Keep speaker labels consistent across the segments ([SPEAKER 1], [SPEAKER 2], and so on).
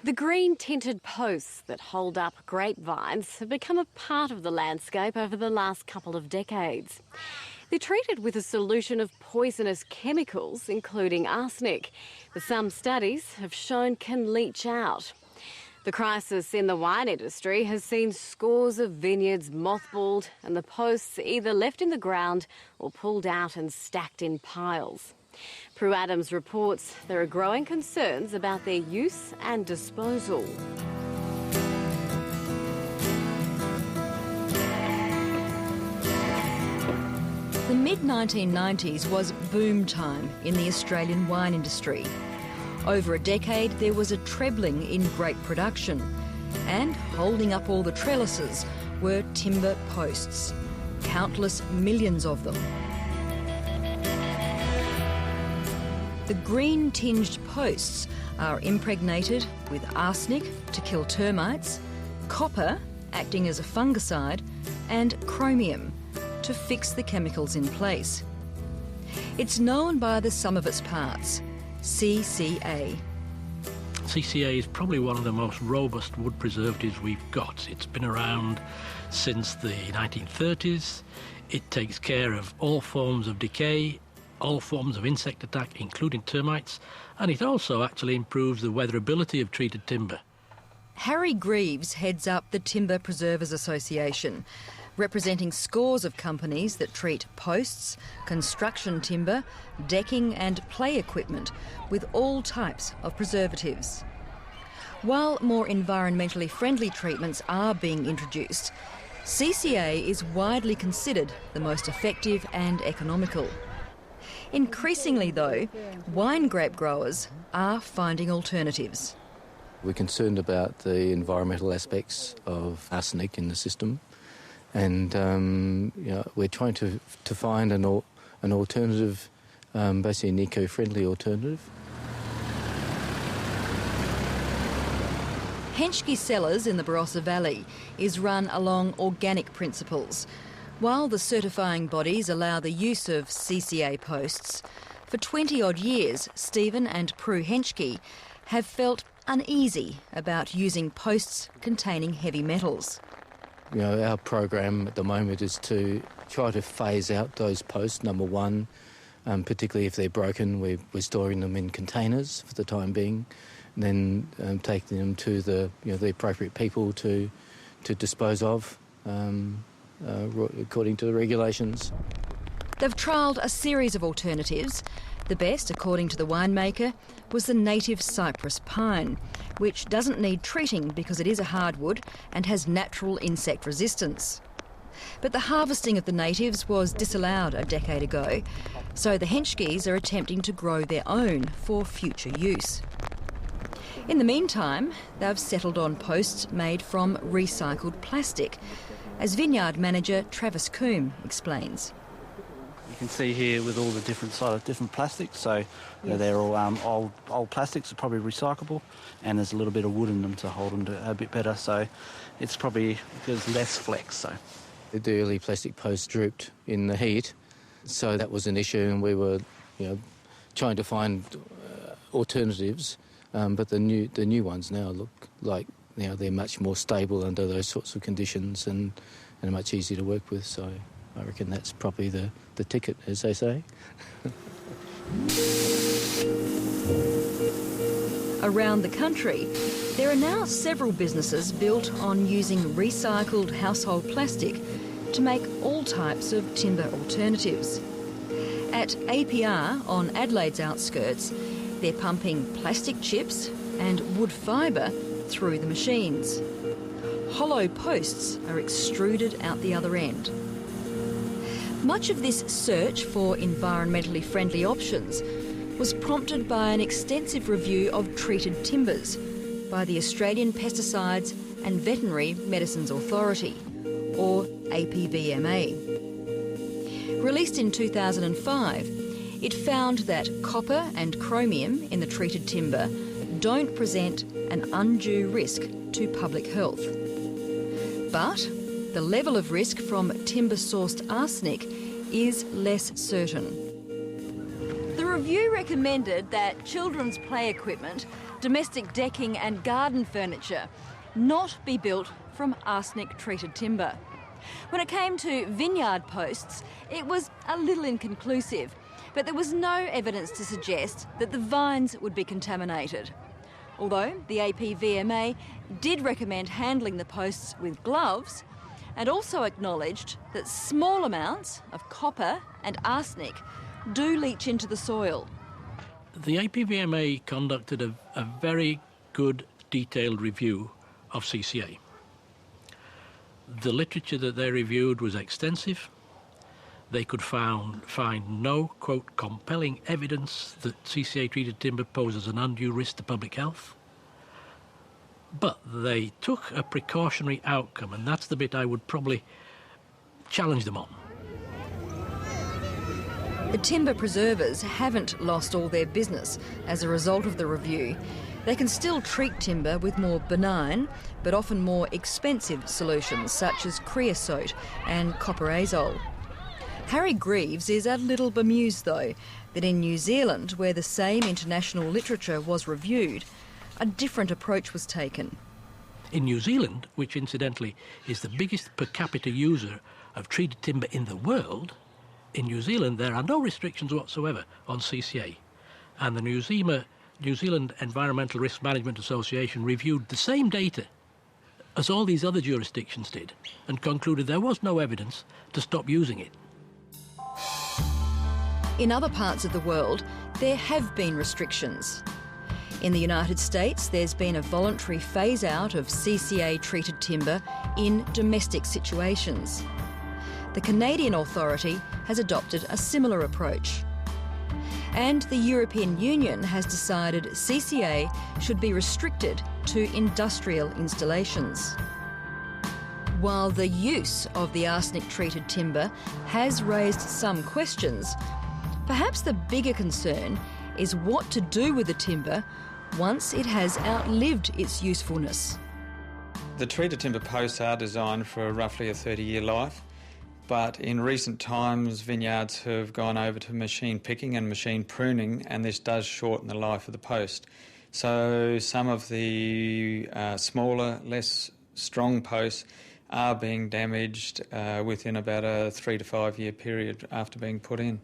[SPEAKER 1] The green tinted posts that hold up grapevines have become a part of the landscape over the last couple of decades. They're treated with a solution of poisonous chemicals, including arsenic, that some studies have shown can leach out. The crisis in the wine industry has seen scores of vineyards mothballed and the posts either left in the ground or pulled out and stacked in piles. Prue Adams reports there are growing concerns about their use and disposal.
[SPEAKER 2] The mid-1990s was boom time in the Australian wine industry. Over a decade, there was a trebling in grape production, and holding up all the trellises were timber posts, countless millions of them. The green-tinged posts are impregnated with arsenic to kill termites, copper acting as a fungicide, and chromium to fix the chemicals in place. It's known by the sum of its parts, CCA.
[SPEAKER 3] CCA is probably one of the most robust wood preservatives we've got. It's been around since the 1930s. It takes care of all forms of decay, all forms of insect attack, including termites, and it also actually improves the weatherability of treated timber.
[SPEAKER 2] Harry Greaves heads up the Timber Preservers Association, representing scores of companies that treat posts, construction timber, decking and play equipment with all types of preservatives. While more environmentally friendly treatments are being introduced, CCA is widely considered the most effective and economical. Increasingly, though, wine grape growers are finding alternatives.
[SPEAKER 4] We're concerned about the environmental aspects of arsenic in the system, and we're trying to find an alternative, basically an eco-friendly alternative.
[SPEAKER 2] Henschke Cellars in the Barossa Valley is run along organic principles. While the certifying bodies allow the use of CCA posts, for 20-odd years, Stephen and Prue Henschke have felt uneasy about using posts containing heavy metals.
[SPEAKER 4] You know, our program at the moment is to try to phase out those posts, number one, particularly if they're broken. We're storing them in containers for the time being, and then taking them to the appropriate people to dispose of. According to the regulations.
[SPEAKER 2] They've trialled a series of alternatives. The best, according to the winemaker, was the native cypress pine, which doesn't need treating because it is a hardwood and has natural insect resistance. But the harvesting of the natives was disallowed a decade ago, so the Henschkes are attempting to grow their own for future use. In the meantime, they've settled on posts made from recycled plastic, as vineyard manager Travis Coombe explains.
[SPEAKER 5] You can see here with all the different plastics, so they're all old plastics, are probably recyclable, and there's a little bit of wood in them to hold them a bit better, so it's probably, there's less flex. So
[SPEAKER 4] the early plastic posts drooped in the heat, so that was an issue, and we were trying to find alternatives, but the new ones now look like they're much more stable under those sorts of conditions and much easier to work with. So I reckon that's probably the ticket, as they say.
[SPEAKER 2] Around the country, there are now several businesses built on using recycled household plastic to make all types of timber alternatives. At APR on Adelaide's outskirts, they're pumping plastic chips and wood fibre through the machines. Hollow posts are extruded out the other end. Much of this search for environmentally friendly options was prompted by an extensive review of treated timbers by the Australian Pesticides and Veterinary Medicines Authority, or APVMA. Released in 2005, it found that copper and chromium in the treated timber don't present an undue risk to public health. But the level of risk from timber-sourced arsenic is less certain. The review recommended that children's play equipment domestic decking and garden furniture not be built from arsenic-treated timber. When it came to vineyard posts, it was a little inconclusive, but there was no evidence to suggest that the vines would be contaminated. Although the APVMA did recommend handling the posts with gloves, and also acknowledged that small amounts of copper and arsenic do leach into the soil.
[SPEAKER 3] The APVMA conducted a very good, detailed review of CCA. The literature that they reviewed was extensive. They could find no, quote, compelling evidence that CCA-treated timber poses an undue risk to public health. But they took a precautionary outcome, and that's the bit I would probably challenge them on.
[SPEAKER 2] The timber preservers haven't lost all their business as a result of the review. They can still treat timber with more benign, but often more expensive solutions, such as creosote and copperazole. Harry Greaves is a little bemused, though, that in New Zealand, where the same international literature was reviewed, a different approach was taken.
[SPEAKER 3] In New Zealand, which incidentally is the biggest per capita user of treated timber in the world, in New Zealand there are no restrictions whatsoever on CCA. And the New Zealand Environmental Risk Management Association reviewed the same data as all these other jurisdictions did and concluded there was no evidence to stop using it.
[SPEAKER 2] In other parts of the world, there have been restrictions. In the United States, there's been a voluntary phase-out of CCA-treated timber in domestic situations. The Canadian Authority has adopted a similar approach. And the European Union has decided CCA should be restricted to industrial installations. While the use of the arsenic-treated timber has raised some questions, perhaps the bigger concern is what to do with the timber once it has outlived its usefulness.
[SPEAKER 6] The treated timber posts are designed for roughly a 30-year life, but in recent times vineyards have gone over to machine picking and machine pruning, and this does shorten the life of the post. So some of the smaller, less strong posts are being damaged within about a 3 to 5 year period after being put in.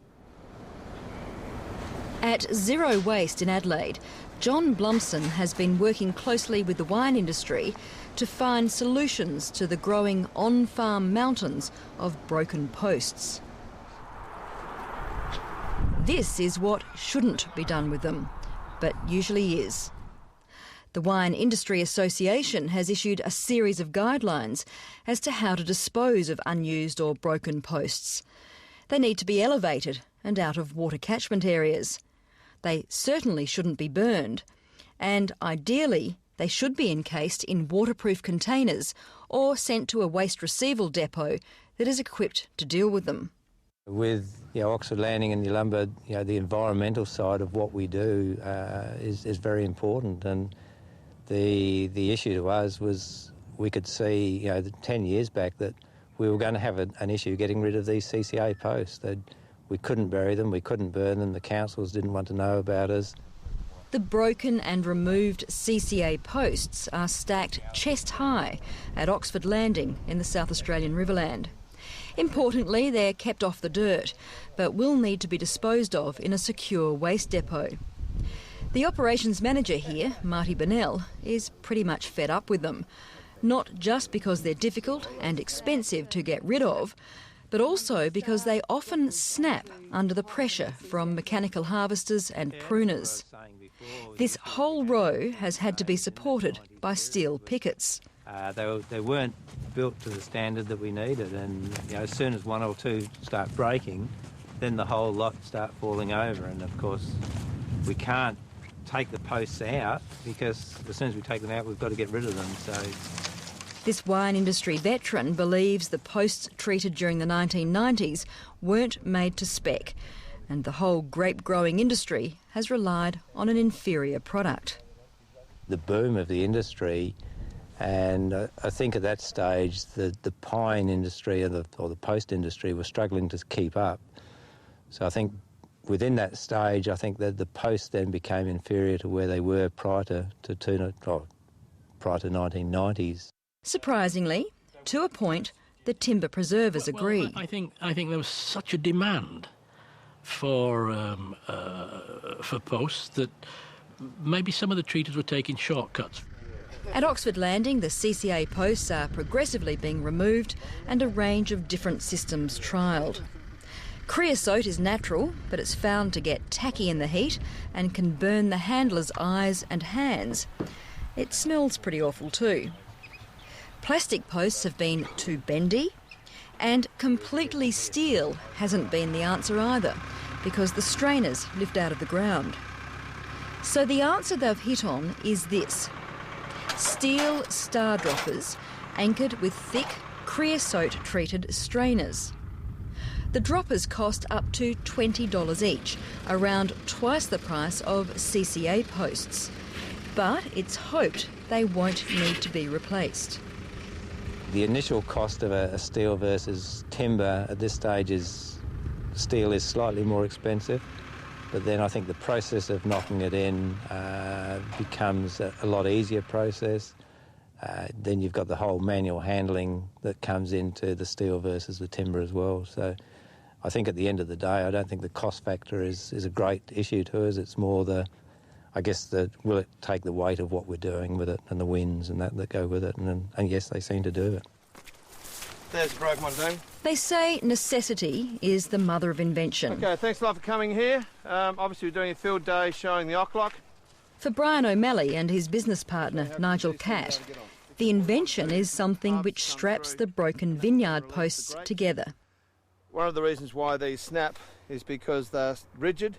[SPEAKER 2] At Zero Waste in Adelaide, John Blumson has been working closely with the wine industry to find solutions to the growing on-farm mountains of broken posts. This is what shouldn't be done with them, but usually is. The Wine Industry Association has issued a series of guidelines as to how to dispose of unused or broken posts. They need to be elevated and out of water catchment areas. They certainly shouldn't be burned, and ideally they should be encased in waterproof containers or sent to a waste receival depot that is equipped to deal with them.
[SPEAKER 7] With Oxford Landing and Yalumba, the environmental side of what we do is very important, and the issue to us was we could see 10 years back that we were going to have an issue getting rid of these CCA posts. We couldn't bury them, we couldn't burn them, the councils didn't want to know about us.
[SPEAKER 2] The broken and removed CCA posts are stacked chest high at Oxford Landing in the South Australian Riverland. Importantly, they're kept off the dirt, but will need to be disposed of in a secure waste depot. The operations manager here, Marty Burnell, is pretty much fed up with them, not just because they're difficult and expensive to get rid of, but also because they often snap under the pressure from mechanical harvesters and pruners. This whole row has had to be supported by steel pickets.
[SPEAKER 7] They weren't built to the standard that we needed, and as soon as one or two start breaking, then the whole lot start falling over, and of course we can't take the posts out because as soon as we take them out we've got to get rid of them. So
[SPEAKER 2] this wine industry veteran believes the posts treated during the 1990s weren't made to spec, and the whole grape growing industry has relied on an inferior product.
[SPEAKER 7] The boom of the industry, and I think at that stage the pine industry or the post industry was struggling to keep up. So I think within that stage, I think that the posts then became inferior to where they were prior to 1990s.
[SPEAKER 2] Surprisingly, to a point, the timber preservers agree.
[SPEAKER 3] Well, I think there was such a demand for posts that maybe some of the treaters were taking shortcuts.
[SPEAKER 2] At Oxford Landing, the CCA posts are progressively being removed and a range of different systems trialled. Creosote is natural, but it's found to get tacky in the heat and can burn the handler's eyes and hands. It smells pretty awful too. Plastic posts have been too bendy, and completely steel hasn't been the answer either, because the strainers lift out of the ground. So the answer they've hit on is this: steel star droppers anchored with thick creosote-treated strainers. The droppers cost up to $20 each, around twice the price of CCA posts. But it's hoped they won't need to be replaced.
[SPEAKER 7] The initial cost of a steel versus timber at this stage is steel is slightly more expensive, but then I think the process of knocking it in becomes a lot easier process. Then you've got the whole manual handling that comes into the steel versus the timber as well. So I think at the end of the day, I don't think the cost factor is a great issue to us. It's more will it take the weight of what we're doing with it and the winds and that go with it, and yes, they seem to do it.
[SPEAKER 8] There's a broken one, Dave.
[SPEAKER 2] They say necessity is the mother of invention.
[SPEAKER 8] Okay, thanks a lot for coming here. Obviously we're doing a field day showing the Ocklock.
[SPEAKER 2] For Brian O'Malley and his business partner, Nigel Catt, the invention is something which straps the broken vineyard posts together.
[SPEAKER 8] One of the reasons why these snap is because they're rigid.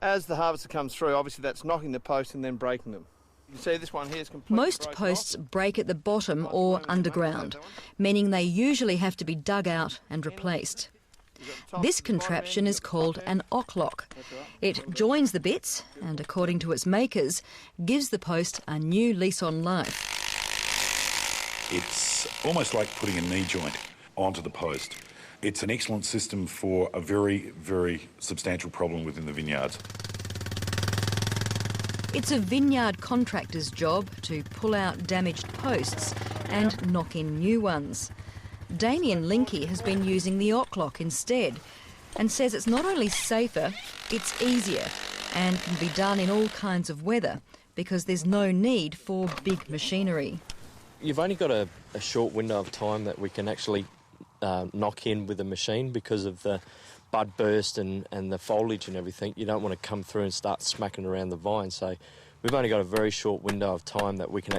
[SPEAKER 8] As the harvester comes through, obviously that's knocking the post and then breaking them. You can see this one here is completely
[SPEAKER 2] Most
[SPEAKER 8] broken
[SPEAKER 2] posts
[SPEAKER 8] off.
[SPEAKER 2] break at the bottom or underground, meaning they usually have to be dug out and replaced. This contraption is called an Ocklock. It joins the bits and, according to its makers, gives the post a new lease on life.
[SPEAKER 9] It's almost like putting a knee joint onto the post. It's an excellent system for a very, very substantial problem within the vineyards.
[SPEAKER 2] It's a vineyard contractor's job to pull out damaged posts and knock in new ones. Damien Linky has been using the Ocklock instead and says it's not only safer, it's easier and can be done in all kinds of weather because there's no need for big machinery.
[SPEAKER 10] You've only got a short window of time that we can actually knock in with the machine because of the bud burst and the foliage and everything. You don't want to come through and start smacking around the vine, so we've only got a very short window of time that we can